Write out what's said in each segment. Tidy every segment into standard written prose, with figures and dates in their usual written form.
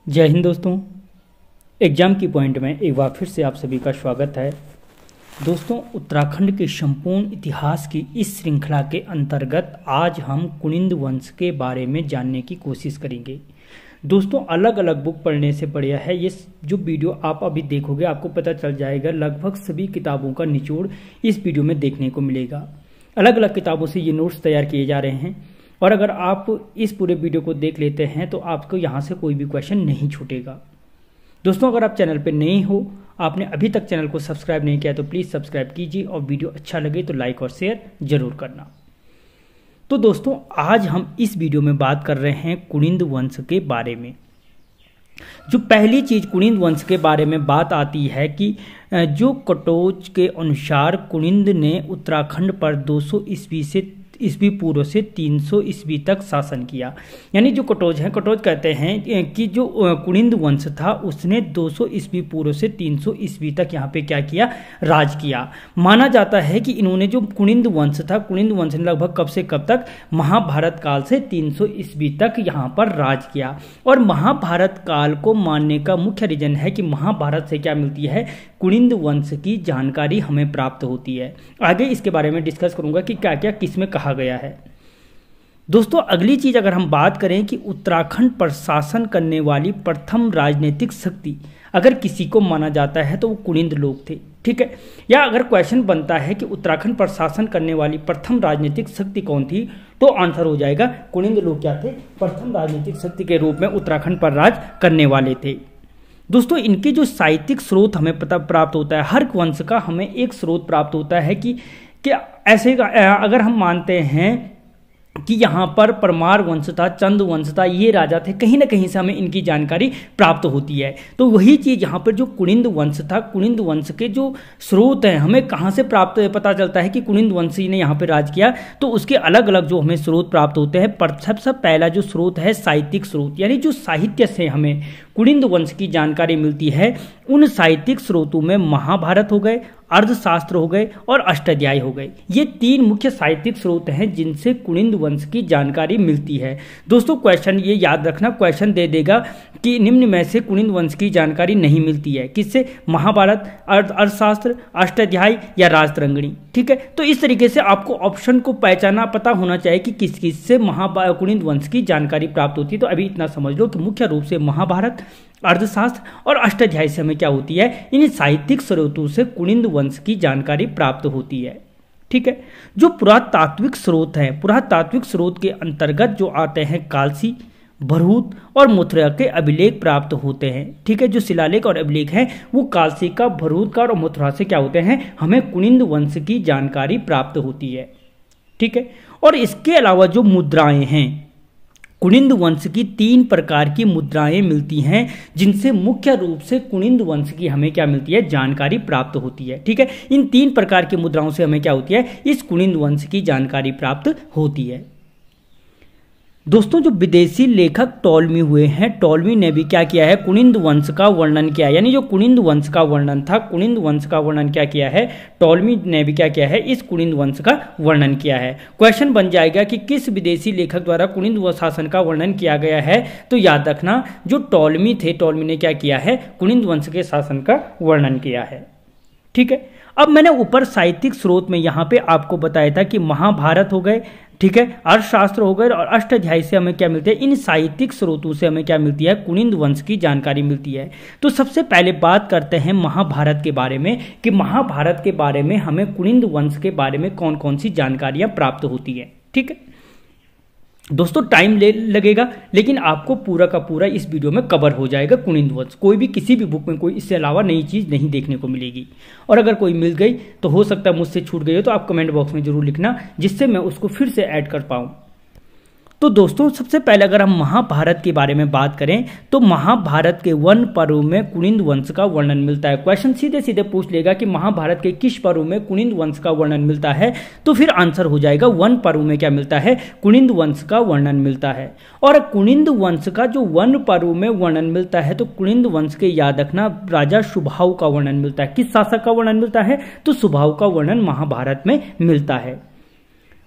जय हिंद दोस्तों। एग्जाम की पॉइंट में एक बार फिर से आप सभी का स्वागत है। दोस्तों, उत्तराखंड के संपूर्ण इतिहास की इस श्रृंखला के अंतर्गत आज हम कुनिंद वंश के बारे में जानने की कोशिश करेंगे। दोस्तों, अलग अलग बुक पढ़ने से बढ़िया है ये जो वीडियो आप अभी देखोगे, आपको पता चल जाएगा। लगभग सभी किताबों का निचोड़ इस वीडियो में देखने को मिलेगा। अलग अलग किताबों से ये नोट्स तैयार किए जा रहे हैं और अगर आप इस पूरे वीडियो को देख लेते हैं तो आपको यहाँ से कोई भी क्वेश्चन नहीं छूटेगा। दोस्तों, अगर आप चैनल पर नए हो, आपने अभी तक चैनल को सब्सक्राइब नहीं किया तो प्लीज़ सब्सक्राइब कीजिए और वीडियो अच्छा लगे तो लाइक और शेयर जरूर करना। तो दोस्तों, आज हम इस वीडियो में बात कर रहे हैं कुनिंद वंश के बारे में। जो पहली चीज कुनिंद वंश के बारे में बात आती है कि जो कटोच के अनुसार कुनिंद ने उत्तराखंड पर 200 ईस्वी पूर्व से 300 ईस्वी तक शासन किया। यानी जो कटोच है, कटोच कहते हैं कि जो कुनिंद वंश था उसने 200 ईस्वी पूर्व से 300 ईस्वी तक यहाँ पे क्या किया, राज किया। माना जाता है कि इन्होंने जो कुनिंद वंश था, कुनिंद वंश ने लगभग कब से कब तक, महाभारत काल से 300 ईस्वी तक यहाँ पर राज किया। और महाभारत काल को मानने का मुख्य रीजन है कि महाभारत से क्या मिलती है, कुनिंद वंश की जानकारी हमें प्राप्त होती है। आगे इसके बारे में डिस्कस करूंगा कि क्या क्या किसमें कहा गया है। दोस्तों, अगली चीज अगर हम बात करें कि उत्तराखंड पर शासन करने वाली प्रथम राजनीतिक शक्ति अगर किसी को माना जाता है तो वो कुनिंद लोग थे, ठीक है। या अगर क्वेश्चन बनता है कि उत्तराखंड पर शासन करने वाली प्रथम राजनीतिक शक्ति कौन थी, तो आंसर हो जाएगा कुनिंद लोग क्या थे, प्रथम राजनीतिक शक्ति के रूप में उत्तराखंड पर राज करने वाले थे। दोस्तों, इनके जो साहित्यिक स्रोत हमें पता प्राप्त होता है, हर वंश का हमें एक स्रोत प्राप्त होता है कि ऐसे अगर हम मानते हैं कि यहाँ पर परमार वंश था, चंद वंश था, ये राजा थे, कहीं ना कहीं से हमें इनकी जानकारी प्राप्त होती है। तो वही चीज़ यहाँ पर जो कुनिंद वंश था, कुनिंद वंश के जो स्रोत हैं, हमें कहाँ से प्राप्त पता चलता है कि कुनिंद वंश ने यहाँ पर राज किया, तो उसके अलग अलग जो हमें स्रोत प्राप्त होते हैं। सबसे पहला जो स्रोत है साहित्यिक स्रोत, यानी जो साहित्य से हमें कुनिंद वंश की जानकारी मिलती है, उन साहित्यिक स्रोतों में महाभारत हो गए, अर्थशास्त्र हो गए और अष्टाध्यायी हो गए। ये तीन मुख्य साहित्यिक स्रोत हैं जिनसे कुनिंद वंश की जानकारी मिलती है। दोस्तों, क्वेश्चन ये याद रखना, क्वेश्चन दे देगा कि निम्न में से कुनिंद वंश की जानकारी नहीं मिलती है, किससे, महाभारत, अर्थशास्त्र, अष्टाध्यायी या राजतरंगिणी, ठीक है। तो इस तरीके से आपको ऑप्शन को पहचाना पता होना चाहिए कि किस किस से कुनिंद वंश की जानकारी प्राप्त होती है। तो अभी इतना समझ लो कि मुख्य रूप से महाभारत, अर्थशास्त्र और अष्टाध्यायी से हमें क्या होती है, इन साहित्यिक स्रोतों से कुनिंद वंश की जानकारी प्राप्त होती है, ठीक है। जो पुरातात्विक स्रोत हैं, पुरातात्विक स्रोत के अंतर्गत जो आते हैं कालसी, भरहूत और मथुरा के अभिलेख प्राप्त होते हैं, ठीक है। जो शिलालेख और अभिलेख हैं वो कालसी का, भरहूत का और मथुरा से क्या होते हैं, हमें कुनिंद वंश की जानकारी प्राप्त होती है, ठीक है। और इसके अलावा जो मुद्राएं हैं, कुनिंद वंश की 3 प्रकार की मुद्राएं मिलती हैं जिनसे मुख्य रूप से कुनिंद वंश की हमें क्या मिलती है, जानकारी प्राप्त होती है, ठीक है। इन 3 प्रकार की मुद्राओं से हमें क्या होती है, इस कुनिंद वंश की जानकारी प्राप्त होती है। दोस्तों, जो विदेशी लेखक टॉलमी हुए हैं, टॉलमी ने भी क्या किया है, कुनिंद वंश का वर्णन किया है। यानी जो कुनिंद वंश का वर्णन था, कुनिंद वंश का वर्णन क्या किया है, टॉलमी ने भी क्या किया है, इस कुनिंद वंश का वर्णन किया है। क्वेश्चन बन जाएगा कि किस विदेशी लेखक द्वारा कुनिंद वंश शासन का वर्णन किया गया है, तो याद रखना जो टॉलमी थे, टॉलमी ने क्या किया है, कुनिंद वंश के शासन का वर्णन किया है, ठीक है। अब मैंने ऊपर साहित्यिक स्रोत में यहाँ पे आपको बताया था कि महाभारत हो गए, ठीक है, अर्थशास्त्र हो गए और अष्टाध्यायी से हमें क्या मिलती है, इन साहित्यिक स्रोतों से हमें क्या मिलती है, कुनिंद वंश की जानकारी मिलती है। तो सबसे पहले बात करते हैं महाभारत के बारे में कि महाभारत के बारे में हमें कुनिंद वंश के बारे में कौन कौन सी जानकारियां प्राप्त होती है, ठीक है। दोस्तों, टाइम लगेगा लेकिन आपको पूरा का पूरा इस वीडियो में कवर हो जाएगा कुनिंद वंश। कोई भी किसी भी बुक में कोई इससे अलावा नई चीज़ नहीं देखने को मिलेगी। और अगर कोई मिल गई तो हो सकता है मुझसे छूट गई हो, तो आप कमेंट बॉक्स में जरूर लिखना जिससे मैं उसको फिर से ऐड कर पाऊँ। तो दोस्तों, सबसे पहले अगर हम महाभारत के बारे में बात करें तो महाभारत के वन पर्व में कुनिंद वंश का वर्णन मिलता है। क्वेश्चन सीधे सीधे पूछ लेगा कि महाभारत के किस पर्व में कुनिंद वंश का वर्णन मिलता है, तो फिर आंसर हो जाएगा वन पर्व में क्या मिलता है, कुनिंद वंश का वर्णन मिलता है। और कुनिंद वंश का जो वन पर्व में वर्णन मिलता है तो कुनिंद वंश के याद रखना राजा सुबाहु का वर्णन मिलता है। किस शासक का वर्णन मिलता है, तो सुबाहु का वर्णन महाभारत में मिलता है।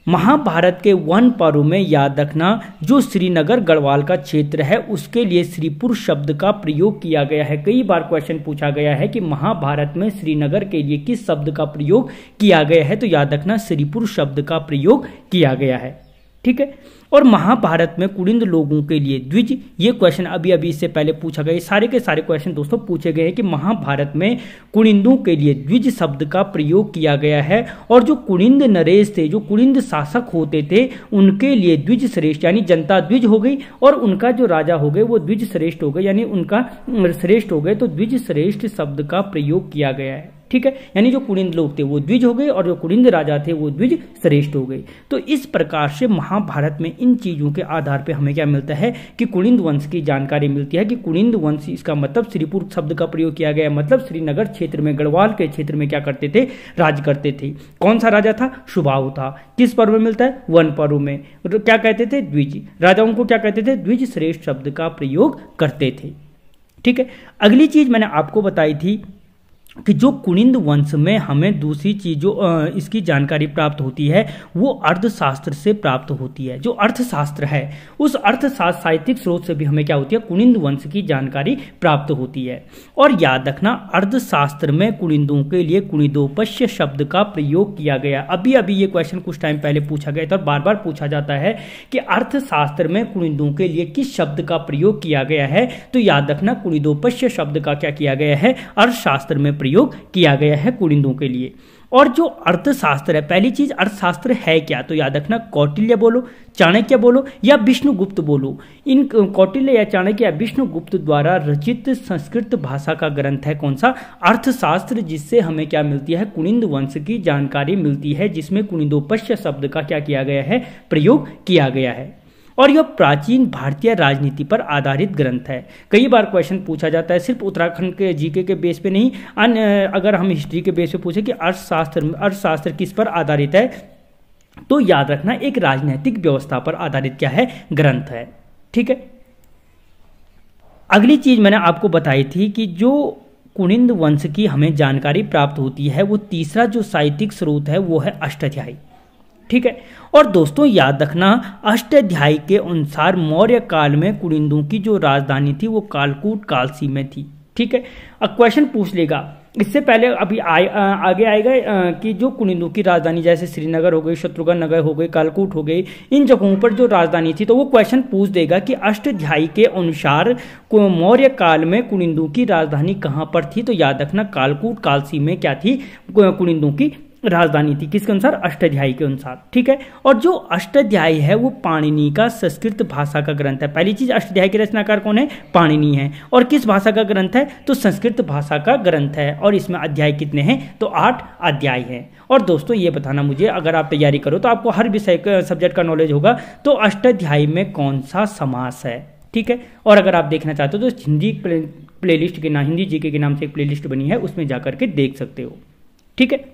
महाभारत के वन पर्व में याद रखना जो श्रीनगर गढ़वाल का क्षेत्र है उसके लिए श्रीपुर शब्द का प्रयोग किया गया है। कई बार क्वेश्चन पूछा गया है कि महाभारत में श्रीनगर के लिए किस शब्द का प्रयोग किया गया है, तो याद रखना श्रीपुर शब्द का प्रयोग किया गया है। ठीक है। और महाभारत में कुलिंद लोगों के लिए द्विज, ये क्वेश्चन अभी इससे पहले पूछा गया। सारे के सारे क्वेश्चन दोस्तों पूछे गए हैं कि महाभारत में कुलिंदों के लिए द्विज शब्द का प्रयोग किया गया है। और जो कुलिंद नरेश थे, जो कुलिंद शासक होते थे, उनके लिए द्विज श्रेष्ठ यानी जनता द्विज हो गई और उनका जो राजा हो गए वो द्विज श्रेष्ठ हो गए, यानी उनका श्रेष्ठ हो गए, तो द्विज श्रेष्ठ शब्द का प्रयोग किया गया है। ठीक है। यानी जो कुलिंद लोग थे वो द्विज हो गए और जो कुलिंद राजा थे वो द्विज श्रेष्ठ हो गए। तो इस प्रकार से महाभारत में इन चीजों के आधार पे हमें क्या मिलता है कि कुलिंद वंश की जानकारी मिलती है कि कुलिंद वंश, इसका मतलब श्रीपुर शब्द का प्रयोग किया गया, मतलब श्रीनगर क्षेत्र में, गढ़वाल के क्षेत्र में क्या करते थे, राज करते थे। कौन सा राजा था? सुबाहु था। किस पर्व में मिलता है? वन पर्व में। क्या कहते थे? द्विज। राजाओं को क्या कहते थे? द्विज श्रेष्ठ शब्द का प्रयोग करते थे। ठीक है। अगली चीज मैंने आपको बताई थी कि जो कुलिंद वंश में हमें दूसरी चीज जो इसकी जानकारी प्राप्त होती है वो अर्थशास्त्र से प्राप्त होती है। जो अर्थशास्त्र है उस अर्थशास्त्र साहित्यिक स्रोत से भी हमें क्या होती है, कुलिंद वंश की जानकारी प्राप्त होती है। और याद रखना अर्थशास्त्र में कुलिंदों के लिए कुलिंदोपस्य शब्द का प्रयोग किया गया। अभी ये क्वेश्चन कुछ टाइम पहले पूछा गया था और बार बार पूछा जाता है कि अर्थशास्त्र में कुलिंदों के लिए किस शब्द का प्रयोग किया गया है, तो याद रखना कुलिंदोपस्य शब्द का क्या किया गया है, अर्थशास्त्र में प्रयोग किया गया है कुलिंदों के लिए। और जो अर्थशास्त्र है, पहली चीज अर्थशास्त्र है क्या, तो याद रखना कौटिल्य बोलो, चाणक्य बोलो या विष्णुगुप्त बोलो, इन कौटिल्य या चाणक्य या विष्णुगुप्त द्वारा रचित संस्कृत भाषा का ग्रंथ है कौन सा, अर्थशास्त्र, जिससे हमें क्या मिलती है, कुलिंद वंश की जानकारी मिलती है, जिसमें कुलिंदोपस्य शब्द का क्या किया गया है, प्रयोग किया गया है। और यह प्राचीन भारतीय राजनीति पर आधारित ग्रंथ है। कई बार क्वेश्चन पूछा जाता है सिर्फ उत्तराखंड के जीके के बेस पे नहीं, अन्य अगर हम हिस्ट्री के बेस पे पूछे कि अर्थशास्त्र किस पर आधारित है, तो याद रखना एक राजनीतिक व्यवस्था पर आधारित क्या है, ग्रंथ है। ठीक है। अगली चीज मैंने आपको बताई थी कि जो कुलिंद वंश की हमें जानकारी प्राप्त होती है वो तीसरा जो साहित्यिक स्रोत है वो है अष्टाध्यायी। ठीक है। और दोस्तों याद रखना अष्टाध्यायी के अनुसार मौर्य काल में कुलिंदों की जो राजधानी थी वो कालकूट कालसी में थी। ठीक है। अब क्वेश्चन पूछ लेगा, इससे पहले अभी आगे आएगा कि जो कुलिंदों की राजधानी जैसे श्रीनगर हो गई, शत्रुघ्न नगर हो गई, कालकूट हो गई, इन जगहों पर जो राजधानी थी, तो वो क्वेश्चन पूछ देगा कि अष्टाध्यायी के अनुसार मौर्य काल में कुलिंदों की राजधानी कहां पर थी, तो याद रखना कालकूट कालसी में क्या थी, कुलिंदों की राजधानी थी। किसके अनुसार? अष्टाध्यायी के अनुसार। ठीक है। और जो अष्टाध्यायी है वो पाणिनि का संस्कृत भाषा का ग्रंथ है। पहली चीज अष्टाध्यायी के रचनाकार कौन है? पाणिनि है। और किस भाषा का ग्रंथ है? तो संस्कृत भाषा का ग्रंथ है। और इसमें अध्याय कितने हैं? तो 8 अध्याय हैं। और दोस्तों ये बताना मुझे, अगर आप तैयारी करो तो आपको हर विषय का सब्जेक्ट का नॉलेज होगा, तो अष्टाध्यायी में कौन सा समास है। ठीक है। और अगर आप देखना चाहते हो तो हिंदी प्लेलिस्ट के नाम, हिंदी जीके के नाम से एक प्लेलिस्ट बनी है, उसमें जाकर के देख सकते हो। ठीक है।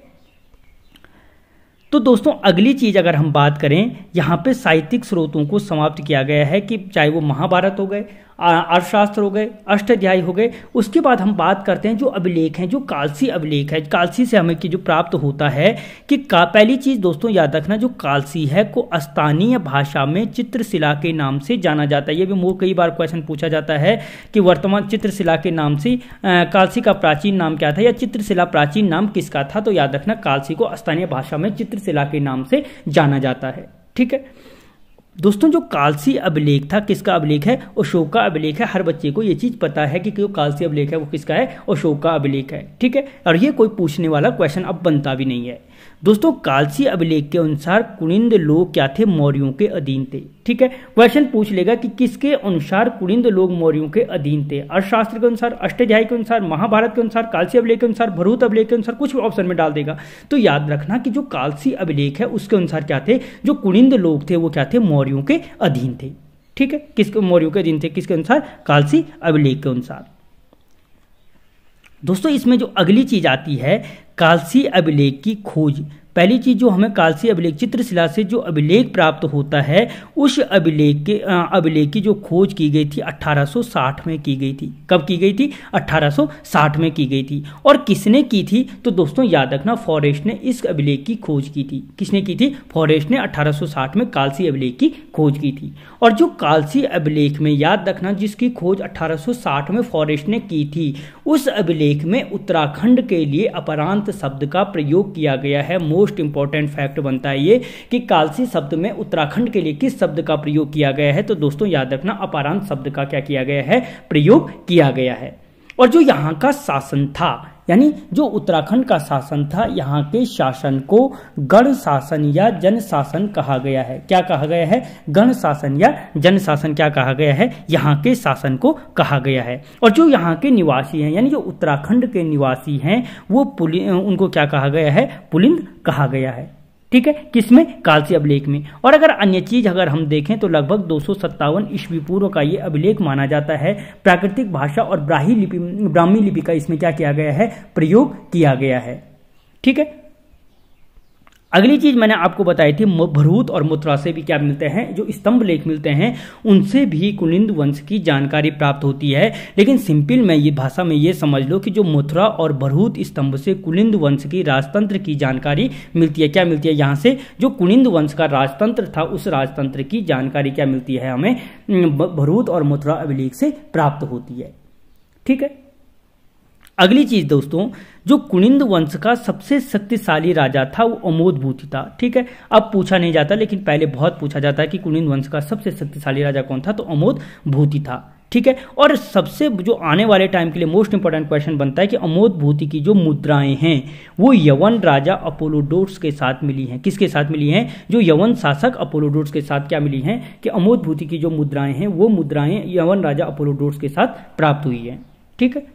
तो दोस्तों अगली चीज अगर हम बात करें, यहाँ पे साहित्यिक स्रोतों को समाप्त किया गया है कि चाहे वो महाभारत हो गए, अर्थशास्त्र हो गए, अष्टाध्यायी हो गए। उसके बाद हम बात करते हैं जो अभिलेख हैं, जो कालसी अभिलेख है, कालसी से हमें की जो प्राप्त होता है कि पहली चीज दोस्तों याद रखना, जो कालसी है को स्थानीय भाषा में चित्रशिला के नाम से जाना जाता है। ये भी कई बार क्वेश्चन पूछा जाता है कि वर्तमान चित्रशिला के नाम से कालसी का प्राचीन नाम क्या था या चित्रशिला प्राचीन नाम किसका था, तो याद रखना कालसी को स्थानीय भाषा में चित्रशिला के नाम से जाना जाता है। ठीक है। दोस्तों जो कालसी अभिलेख था, किसका अभिलेख है? अशोक का अभिलेख है। हर बच्चे को ये चीज पता है कि जो कालसी अभिलेख है वो किसका है? अशोक का अभिलेख है। ठीक है। और ये कोई पूछने वाला क्वेश्चन अब बनता भी नहीं है। दोस्तों कालसी अभिलेख के अनुसार कुलिंद लोग क्या थे? मौर्यों के अधीन थे। ठीक है। क्वेश्चन पूछ लेगा कि किसके अनुसार कुलिंद लोग मौर्यों के अधीन थे? अर्थशास्त्र के अनुसार, अष्टाध्यायी के अनुसार, महाभारत के अनुसार, कालसी अभिलेख के अनुसार, भरूत अभिलेख के अनुसार, कुछ भी ऑप्शन में डाल देगा। तो याद रखना कि जो कालसी अभिलेख है उसके अनुसार क्या थे? जो कुलिंद लोग थे वो क्या थे? मौर्यों के अधीन थे। ठीक है। किसके? मौर्यों के अधीन थे। किसके अनुसार? कालसी अभिलेख के अनुसार। दोस्तों इसमें जो अगली चीज आती है, कालसी अभिलेख की खोज पहली चीज जो हमें कालसी अभिलेख चित्रशिला से जो अभिलेख प्राप्त होता है, उस अभिलेख की जो खोज की गई थी 1860 में की गई थी। कब की गई थी? 1860 में की गई थी। और किसने की थी? तो दोस्तों याद रखना, फॉरेस्ट ने इस अभिलेख की खोज की थी। किसने की थी? फॉरेस्ट ने 1860 में कालसी अभिलेख की खोज की थी। और जो कालसी अभिलेख में याद रखना जिसकी खोज 1860 में फॉरेस्ट ने की थी, उस अभिलेख में उत्तराखंड के लिए अपरांत शब्द का प्रयोग किया गया है। मोस्ट इंपॉर्टेंट फैक्ट बनता है ये कि कालसी शब्द में उत्तराखंड के लिए किस शब्द का प्रयोग किया गया है, तो दोस्तों याद रखना अपरांत शब्द का क्या किया गया है? प्रयोग किया गया है। और जो यहाँ का शासन था, यानी जो उत्तराखंड का शासन था, यहाँ के शासन को गण शासन या जन शासन कहा गया है। क्या कहा गया है? गण शासन या जन शासन क्या कहा गया है? यहाँ के शासन को कहा गया है। और जो यहाँ के निवासी हैं, यानी जो उत्तराखंड के निवासी हैं, वो उनको क्या कहा गया है? पुलिंद कहा गया है। ठीक है, किसमें? कालसी अभिलेख में। और अगर अन्य चीज अगर हम देखें तो लगभग 257 ईस्वी पूर्व का ये अभिलेख माना जाता है। प्राकृतिक भाषा और ब्राह्मी लिपि का इसमें क्या किया गया है? प्रयोग किया गया है। ठीक है, अगली चीज मैंने आपको बताई थी, भरूत और मथुरा से भी क्या मिलते हैं? जो स्तंभ लेख मिलते हैं, उनसे भी कुलिंद वंश की जानकारी प्राप्त होती है। लेकिन सिंपल में ये भाषा में ये समझ लो कि जो मथुरा और भरूत स्तंभ से कुलिंद वंश की राजतंत्र की जानकारी मिलती है। क्या मिलती है? यहाँ से जो कुलिंद वंश का राजतंत्र था, उस राजतंत्र की जानकारी क्या मिलती है हमें? भरूत और मथुरा अभिलेख से प्राप्त होती है। ठीक है, अगली चीज दोस्तों, जो कुलिंद वंश का सबसे शक्तिशाली राजा था वो अमोद भूति था। ठीक है, अब पूछा नहीं जाता लेकिन पहले बहुत पूछा जाता है कि कुलिंद वंश का सबसे शक्तिशाली राजा कौन था, तो अमोद भूति था। ठीक है, और सबसे जो आने वाले टाइम के लिए मोस्ट इंपोर्टेंट क्वेश्चन बनता है कि अमोद भूति की जो मुद्राएं हैं वो यवन राजा अपोलोडोरस के साथ मिली हैं। किसके साथ मिली हैं? जो यवन शासक अपोलोडोरस के साथ क्या मिली हैं? कि अमोद भूति की जो मुद्राएं हैं वो मुद्राएं यवन राजा अपोलोडोरस के साथ प्राप्त हुई है। ठीक है,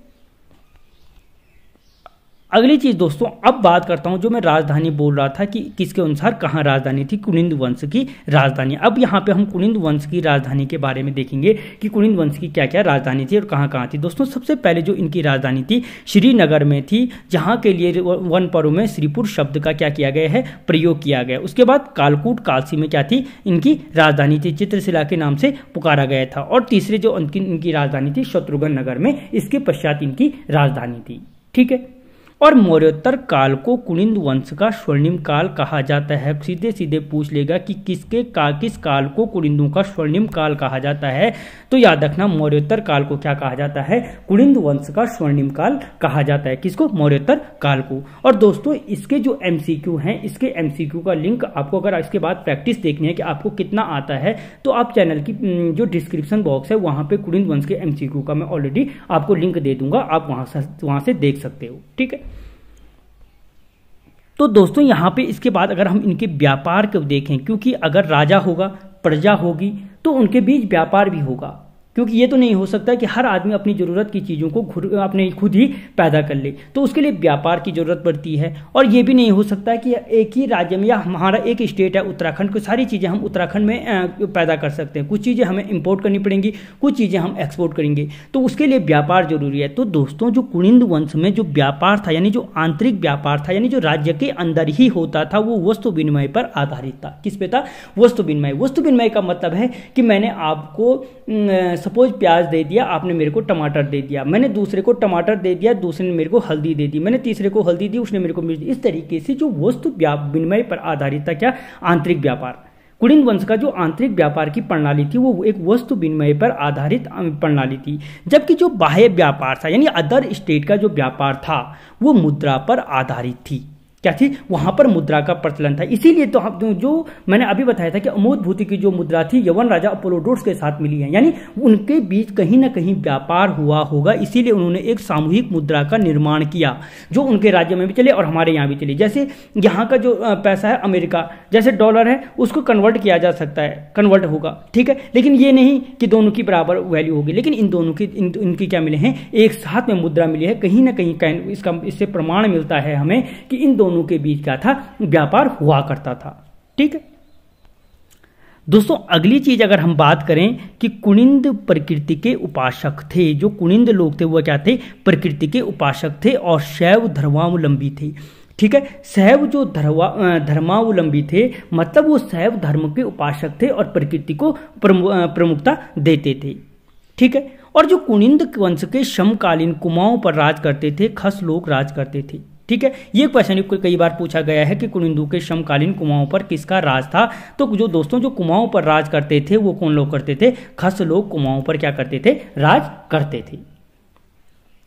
अगली चीज दोस्तों, अब बात करता हूं जो मैं राजधानी बोल रहा था कि किसके अनुसार कहां राजधानी थी? कुलिंद वंश की राजधानी। अब यहां पे हम कुलिंद वंश की राजधानी के बारे में देखेंगे कि कुलिंद वंश की क्या क्या राजधानी थी और कहां कहां थी। दोस्तों सबसे पहले जो इनकी राजधानी थी श्रीनगर में थी, जहां के लिए वन पर्व में श्रीपुर शब्द का क्या किया गया है? प्रयोग किया गया। उसके बाद कालकूट कालसी में क्या थी? इनकी राजधानी थी, चित्रशिला के नाम से पुकारा गया था। और तीसरे जो इनकी राजधानी थी शत्रुघ्न नगर में, इसके पश्चात इनकी राजधानी थी। ठीक है, और मौर्योत्तर काल को कुलिंद वंश का स्वर्णिम काल कहा जाता है। सीधे सीधे पूछ लेगा कि किस काल को कुलिंदों का स्वर्णिम काल कहा जाता है, तो याद रखना मौर्योत्तर काल को क्या कहा जाता है? कुलिंद वंश का स्वर्णिम काल कहा जाता है। किसको? मौर्योत्तर काल को। और दोस्तों इसके जो एमसीक्यू हैं, इसके एमसीक्यू का लिंक आपको अगर इसके बाद प्रैक्टिस देखनी है कि आपको कितना आता है, तो आप चैनल की जो डिस्क्रिप्शन बॉक्स है वहां पे कुलिंद वंश के एमसीक्यू का मैं ऑलरेडी आपको लिंक दे दूंगा, आप वहां से देख सकते हो। ठीक है, तो दोस्तों यहां पे इसके बाद अगर हम इनके व्यापार को देखें, क्योंकि अगर राजा होगा, प्रजा होगी, तो उनके बीच व्यापार भी होगा। क्योंकि ये तो नहीं हो सकता कि हर आदमी अपनी जरूरत की चीजों को अपने खुद ही पैदा कर ले, तो उसके लिए व्यापार की जरूरत पड़ती है। और ये भी नहीं हो सकता कि एक ही राज्य में या हमारा एक स्टेट है उत्तराखंड को सारी चीजें हम उत्तराखंड में पैदा कर सकते हैं। कुछ चीजें हमें इंपोर्ट करनी पड़ेंगी, कुछ चीजें हम एक्सपोर्ट करेंगे, तो उसके लिए व्यापार जरूरी है। तो दोस्तों जो कुलिंद वंश में जो व्यापार था, यानी जो आंतरिक व्यापार था, यानी जो राज्य के अंदर ही होता था, वो वस्तु विनिमय पर आधारित था। किस पे था? वस्तु विनिमय। वस्तु विनिमय का मतलब है कि मैंने आपको सपोज प्याज दे दिया, आपने मेरे को टमाटर दे दिया, मैंने दूसरे को टमाटर दे दिया, दूसरे ने मेरे को हल्दी दे दी, मैंने तीसरे को हल्दी दी, उसने मेरे को मिर्च दी। इस तरीके से जो वस्तु विनिमय पर आधारित था, क्या? आंतरिक व्यापार। कुलिंद वंश का जो आंतरिक व्यापार की प्रणाली थी वो एक वस्तु विनिमय पर आधारित प्रणाली थी, जबकि जो बाह्य व्यापार था यानी अदर स्टेट का जो व्यापार था वो मुद्रा पर आधारित थी। क्या थी? वहां पर मुद्रा का प्रचलन था। इसीलिए तो हम जो मैंने अभी बताया था कि अमोद भूति की जो मुद्रा थी यवन राजा अपोलोडोरस के साथ मिली है, यानी उनके बीच कहीं ना कहीं व्यापार हुआ होगा, इसीलिए उन्होंने एक सामूहिक मुद्रा का निर्माण किया जो उनके राज्य में भी चले और हमारे यहाँ भी चले। जैसे यहाँ का जो पैसा है अमेरिका, जैसे डॉलर है, उसको कन्वर्ट किया जा सकता है, कन्वर्ट होगा, ठीक है, लेकिन ये नहीं कि दोनों की बराबर वैल्यू होगी, लेकिन इन दोनों की इनकी क्या मिले हैं? एक साथ में मुद्रा मिली है। कहीं ना कहीं इससे प्रमाण मिलता है हमें कि इन दोनों के बीच क्या था? व्यापार हुआ करता था। ठीक है दोस्तों, अगली चीज अगर हम बात करें कि कुलिंद प्रकृति के उपासक थे। जो कुलिंद लोग थे वो क्या थे? प्रकृति के उपासक थे और शैव धर्मावलंबी थे। ठीक है। शैव जो धर्मावलंबी थे, मतलब वो शैव धर्म के उपासक थे और प्रकृति को प्रमुखता देते थे। ठीक है। और जो कुनिंद वंश के समकालीन कुमाऊं पर राज करते थे, खस लोग राज करते थे। ठीक है। ये क्वेश्चन कई बार पूछा गया है कि कुनिंदों के समकालीन कुमाऊं पर किसका राज था। तो जो दोस्तों जो कुमाऊं पर राज करते थे वो कौन लोग करते थे, खस लोग कुमाऊं पर क्या करते थे, राज करते थे।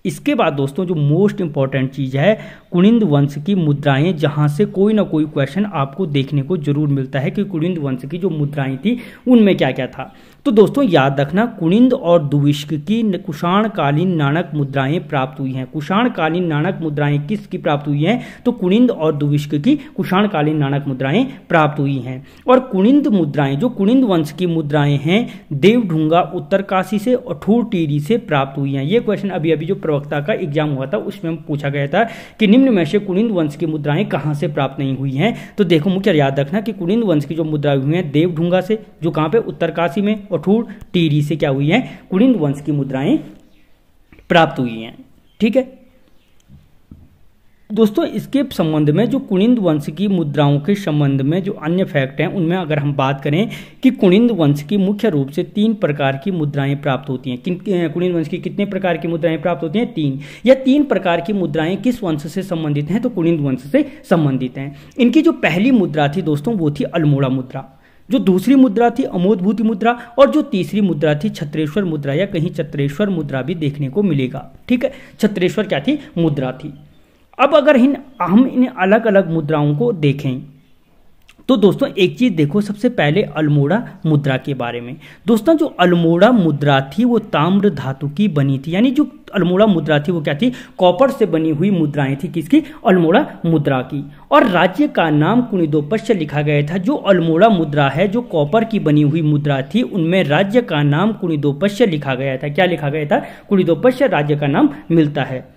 इसके बाद दोस्तों जो मोस्ट इंपॉर्टेंट चीज है, कुनिंद वंश की मुद्राएं, जहां से कोई ना कोई क्वेश्चन आपको देखने को जरूर मिलता है कि कुनिंद वंश की जो मुद्राएं थी उनमें क्या क्या था। तो दोस्तों याद रखना, कुनिंद और दुविष्क की कुषाणकालीन नाणक मुद्राएं प्राप्त हुई हैं। कुषाणकालीन नाणक मुद्राएं किसकी प्राप्त हुई हैं, तो कुनिंद और दुविष्क की कुषाणकालीन नाणक मुद्राएं प्राप्त हुई हैं। और कुनिंद मुद्राएं, जो कुनिंद वंश की मुद्राएं हैं, देवढुंगा उत्तरकाशी से और ठूर टिहरी से प्राप्त हुई हैं। ये क्वेश्चन अभी अभी जो प्रवक्ता का एग्जाम हुआ था उसमें पूछा गया था कि निम्न में से कुनिंद वंश की मुद्राएं कहां से प्राप्त नहीं हुई हैं। तो देखो मुख्य याद रखना कि कुनिंद वंश की जो मुद्राएं हुई हैं देवढुंगा से, जो कहां पे, उत्तरकाशी में, और ठूर टिहरी से क्या हुई है, कुनिंद वंश की मुद्राएं प्राप्त हुई हैं। ठीक है दोस्तों, इसके संबंध में जो कुनिंद वंश की मुद्राओं के संबंध में जो अन्य फैक्ट हैं उनमें अगर हम बात करें कि कुनिंद वंश की मुख्य रूप से 3 प्रकार की मुद्राएं प्राप्त होती हैं। कुनिंद वंश की कितने प्रकार की मुद्राएं प्राप्त होती हैं, 3। या 3 प्रकार की मुद्राएं किस वंश से संबंधित हैं, तो कुनिंद वंश से संबंधित हैं। इनकी जो पहली मुद्रा थी दोस्तों वो थी अल्मोड़ा मुद्रा, जो दूसरी मुद्रा थी अमोदभूति मुद्रा, और जो तीसरी मुद्रा थी छत्रेश्वर मुद्रा, या कहीं छत्रेश्वर मुद्रा भी देखने को मिलेगा। ठीक है, छत्रेश्वर क्या थी, मुद्रा थी। अब अगर हम इन अलग अलग मुद्राओं को देखें तो दोस्तों एक चीज देखो, सबसे पहले अल्मोड़ा मुद्रा के बारे में। दोस्तों जो अल्मोड़ा मुद्रा थी वो ताम्र धातु की बनी थी, यानी जो अल्मोड़ा मुद्रा थी वो क्या थी, कॉपर से बनी हुई मुद्राएं थी, किसकी, अल्मोड़ा मुद्रा की। और राज्य का नाम कुणिदोपस्य लिखा गया था। जो अल्मोड़ा मुद्रा है, जो कॉपर की बनी हुई मुद्रा थी, उनमें राज्य का नाम कुणिदोपस्य लिखा गया था। क्या लिखा गया था, कुणिदोपस्य राज्य का नाम मिलता है।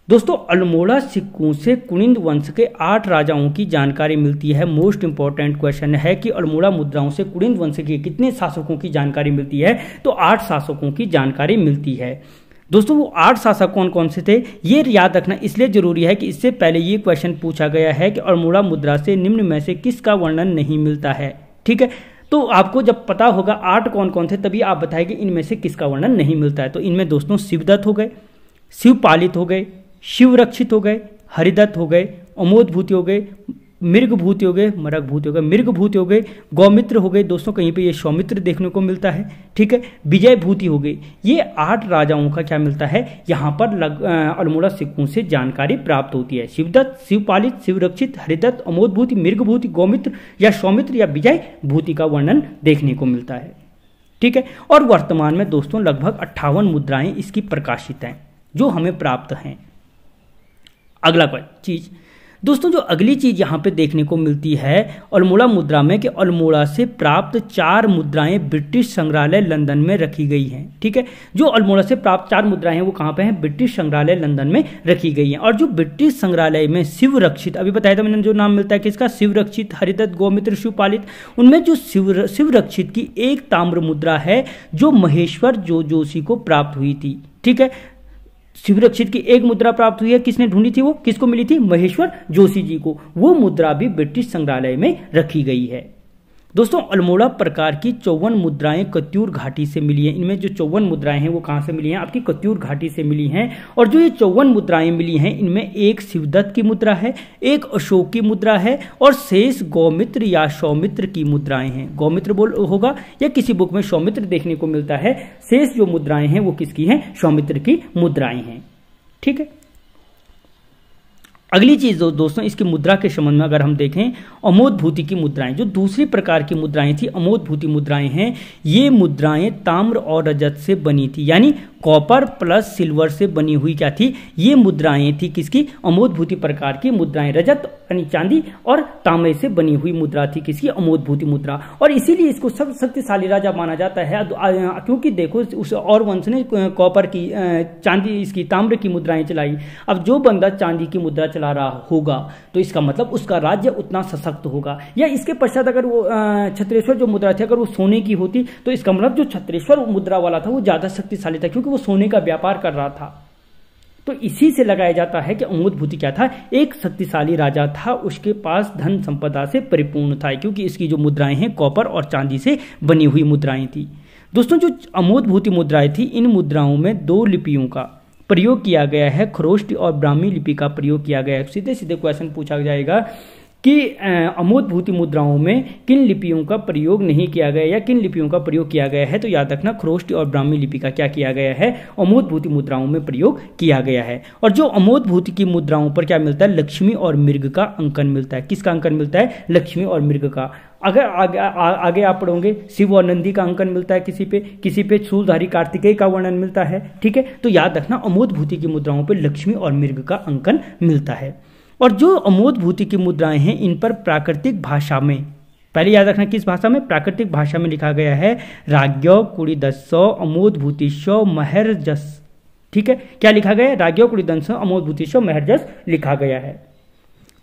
दोस्तों अल्मोड़ा सिक्कों से कुनिंद वंश के 8 राजाओं की जानकारी मिलती है। मोस्ट इंपॉर्टेंट क्वेश्चन है कि अल्मोड़ा मुद्राओं से कुनिंद वंश के कितने शासकों की जानकारी मिलती है, तो 8 शासकों की जानकारी मिलती है। दोस्तों वो 8 शासक कौन कौन से थे ये याद रखना इसलिए जरूरी है कि इससे पहले ये क्वेश्चन पूछा गया है कि अल्मोड़ा मुद्रा से निम्न में से किसका वर्णन नहीं मिलता है। ठीक है, तो आपको जब पता होगा 8 कौन कौन थे तभी आप बताएंगे इनमें से किसका वर्णन नहीं मिलता है। तो इनमें दोस्तों शिवदत्त हो गए, शिवपालित हो गए, शिवरक्षित हो गए, हरिदत्त हो गए, अमोदभूति हो गए, मृगभूति हो गए, मरगभूति हो गए, मृगभूति हो गए, गौमित्र हो गए। दोस्तों कहीं पे ये सौमित्र देखने को मिलता है। ठीक है, विजयभूति हो गई। ये 8 राजाओं का क्या मिलता है, यहाँ पर अल्मोड़ा सिक्कों से जानकारी प्राप्त होती है। शिवदत्त, शिवपालित, शिवरक्षित, हरिदत्त, अमोदभूति, मृगभूति, गौमित्र या सौमित्र या विजयभूति का वर्णन देखने को मिलता है। ठीक है, और वर्तमान में दोस्तों लगभग 58 मुद्राएं इसकी प्रकाशित हैं जो हमें प्राप्त हैं। अगला चीज दोस्तों, जो अगली चीज यहां पे देखने को मिलती है अल्मोड़ा मुद्रा में कि अल्मोड़ा से प्राप्त 4 मुद्राएं ब्रिटिश संग्रहालय लंदन में रखी गई हैं। ठीक है, जो अल्मोड़ा से प्राप्त 4 मुद्राएं हैं वो कहां पे हैं, ब्रिटिश संग्रहालय लंदन में रखी गई हैं। और जो ब्रिटिश संग्रहालय में शिवरक्षित, अभी बताया था मैंने जो नाम मिलता है किसका, शिवरक्षित, हरिदत्त, गौमित्र, शिवपालित, उनमें जो शिवरक्षित की एक ताम्र मुद्रा है जो महेश्वर जोशी को प्राप्त हुई थी। ठीक है, शिवरक्षित की एक मुद्रा प्राप्त हुई है, किसने ढूंढी थी, वो किसको मिली थी, महेश्वर जोशी जी को। वो मुद्रा भी ब्रिटिश संग्रहालय में रखी गई है। दोस्तों अल्मोड़ा प्रकार की 54 मुद्राएं कत्यूर घाटी से मिली हैं। इनमें जो 54 मुद्राएं हैं वो कहां से मिली हैं, आपकी कत्यूर घाटी से मिली हैं। और जो ये 54 मुद्राएं मिली हैं इनमें एक शिवदत्त की मुद्रा है, एक अशोक की मुद्रा है और शेष गौमित्र या सौमित्र की मुद्राएं हैं। गौमित्र बोल होगा या किसी बुक में सौमित्र देखने को मिलता है। शेष जो मुद्राएं हैं वो किसकी हैं, सौमित्र की मुद्राएं हैं। ठीक है, अगली चीज दोस्तों इसकी मुद्रा के संबंध में अगर हम देखें, अमोदभूति की मुद्राएं, जो दूसरी प्रकार की मुद्राएं थी अमोदभूति मुद्राएं हैं। ये मुद्राएं ताम्र और रजत से बनी थी, यानी कॉपर प्लस सिल्वर से बनी हुई क्या थी, ये मुद्राएं थी किसकी, अमोदभूति प्रकार की मुद्राएं। रजत यानी चांदी और तांबे से बनी हुई मुद्रा थी किसकी, अमोदभूति मुद्रा। और इसीलिए इसको सब शक्तिशाली राजा माना जाता है, क्योंकि देखो उस और वंश ने कॉपर की, चांदी, इसकी ताम्र की मुद्राएं चलाई। अब जो बंदा चांदी की मुद्रा चला रहा होगा तो इसका मतलब उसका राज्य उतना सशक्त होगा। या इसके पश्चात अगर वो छत्रेश्वर जो मुद्रा थी अगर वो सोने की होती तो इसका मतलब जो छत्रेश्वर मुद्रा वाला था वो ज्यादा शक्तिशाली था, क्योंकि वो सोने का व्यापार कर रहा था। तो इसी से लगाया जाता है कि अमोद क्या था, एक शक्तिशाली राजा था, उसके पास धन संपदा से परिपूर्ण था, क्योंकि इसकी जो मुद्राएं हैं कॉपर और चांदी से बनी हुई मुद्राएं थी। दोस्तों जो अमोद मुद्राएं थी, इन मुद्राओं में 2 लिपियों का प्रयोग किया गया है, खरोष्टी और ब्राह्मी लिपि का प्रयोग किया गया है। सीधे सीधे क्वेश्चन पूछा जाएगा कि अमोद मुद्राओं में किन लिपियों का प्रयोग नहीं किया गया या किन लिपियों का प्रयोग किया गया है, तो याद रखना खरोष्टी और ब्राह्मी लिपि का क्या किया गया है, अमोद मुद्राओं में प्रयोग किया गया है। और जो अमोद की मुद्राओं पर क्या मिलता है, लक्ष्मी और मृग का अंकन मिलता है। किसका अंकन मिलता है, लक्ष्मी और मृग का। अगर आगे आप पढ़ोगे शिव और नंदी का अंकन मिलता है, किसी पे शूलधारी कार्तिकेय का वर्णन मिलता है। ठीक है, तो याद रखना अमोद की मुद्राओं पर लक्ष्मी और मृग का अंकन मिलता है। और जो अमोद की मुद्राएं हैं, इन पर प्राकृतिक भाषा में, पहले याद रखना किस भाषा में, प्राकृतिक भाषा में लिखा गया है, राज्ञो कुड़ीदस्सो अमोदभूतिशो महर्जस। ठीक है, क्या लिखा गया है, राज्ञो कुड़ीदस्सो अमोदभूतिशो महर्जस लिखा गया है।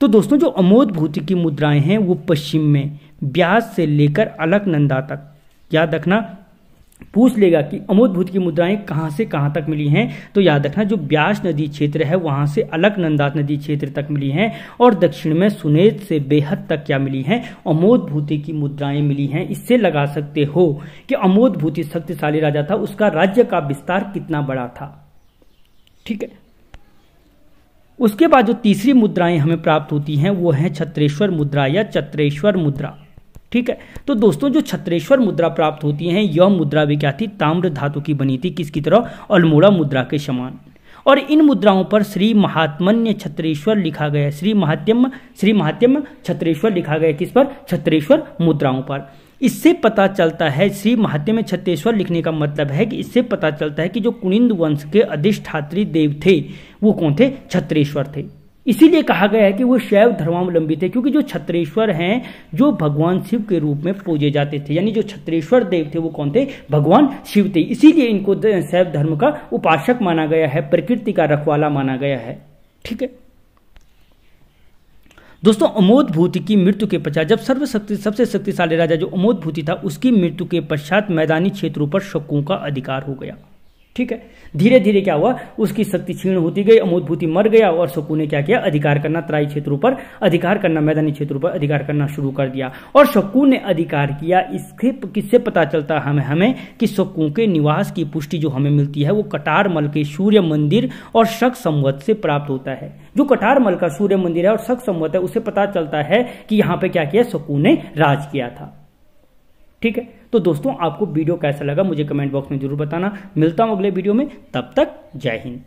तो दोस्तों जो अमोद की मुद्राएं हैं वो पश्चिम में ब्यास से लेकर अलकनंदा तक, याद रखना पूछ लेगा कि अमोद की मुद्राएं कहां से कहां तक मिली हैं, तो याद रखना जो ब्यास नदी क्षेत्र है वहां से अलकनंदा नदी क्षेत्र तक मिली हैं, और दक्षिण में सुनेत से बेहद तक क्या मिली हैं, अमोद की मुद्राएं मिली हैं। इससे लगा सकते हो कि अमोद शक्तिशाली राजा था, उसका राज्य का विस्तार कितना बड़ा था। ठीक है, उसके बाद जो तीसरी मुद्राएं हमें प्राप्त होती हैं वो है छत्रेश्वर मुद्रा या चत्रेश्वर मुद्रा। ठीक है, तो दोस्तों जो छत्रेश्वर मुद्रा प्राप्त होती हैं, यह मुद्रा भी क्या थी, ताम्र धातु की बनी थी, किसकी तरह, अल्मोड़ा मुद्रा के समान। और इन मुद्राओं पर श्री महात्म्य छत्रेश्वर लिखा गया है, श्री महात्म्य छत्रेश्वर लिखा गया, किस पर, छत्रेश्वर मुद्राओं पर। इससे पता चलता है, श्री महात्म्य छत्रेश्वर लिखने का मतलब है कि इससे पता चलता है कि जो कुनिंद वंश के अधिष्ठात्री देव थे वो कौन थे, छत्रेश्वर थे। इसीलिए कहा गया है कि वो शैव धर्मावलंबी थे, क्योंकि जो छत्रेश्वर हैं जो भगवान शिव के रूप में पूजे जाते थे, यानी जो छत्रेश्वर देव थे वो कौन थे, भगवान शिव थे। इसीलिए इनको शैव धर्म का उपासक माना गया है, प्रकृति का रखवाला माना गया है। ठीक है दोस्तों, अमोद की मृत्यु के पश्चात, जब सबसे शक्तिशाली राजा जो अमोद था, उसकी मृत्यु के पश्चात मैदानी क्षेत्रों पर शकों का अधिकार हो गया। ठीक है, धीरे धीरे क्या हुआ, उसकी शक्ति क्षीण होती गई, अमोद मर गया और शकु ने क्या किया, अधिकार करना, तराई क्षेत्रों पर अधिकार करना, मैदानी क्षेत्रों पर अधिकार करना शुरू कर दिया। और शकु ने अधिकार किया, इसके किससे पता चलता हमें कि शकु के निवास की पुष्टि जो हमें मिलती है वो कटारमल के सूर्य मंदिर और शक संवत से प्राप्त होता है। जो कटारमल का सूर्य मंदिर है और शक संवत है, उससे पता चलता है कि यहाँ पे क्या किया, शकु ने राज किया था। ठीक है, तो दोस्तों आपको वीडियो कैसा लगा मुझे कमेंट बॉक्स में जरूर बताना। मिलता हूं अगले वीडियो में, तब तक जय हिंद।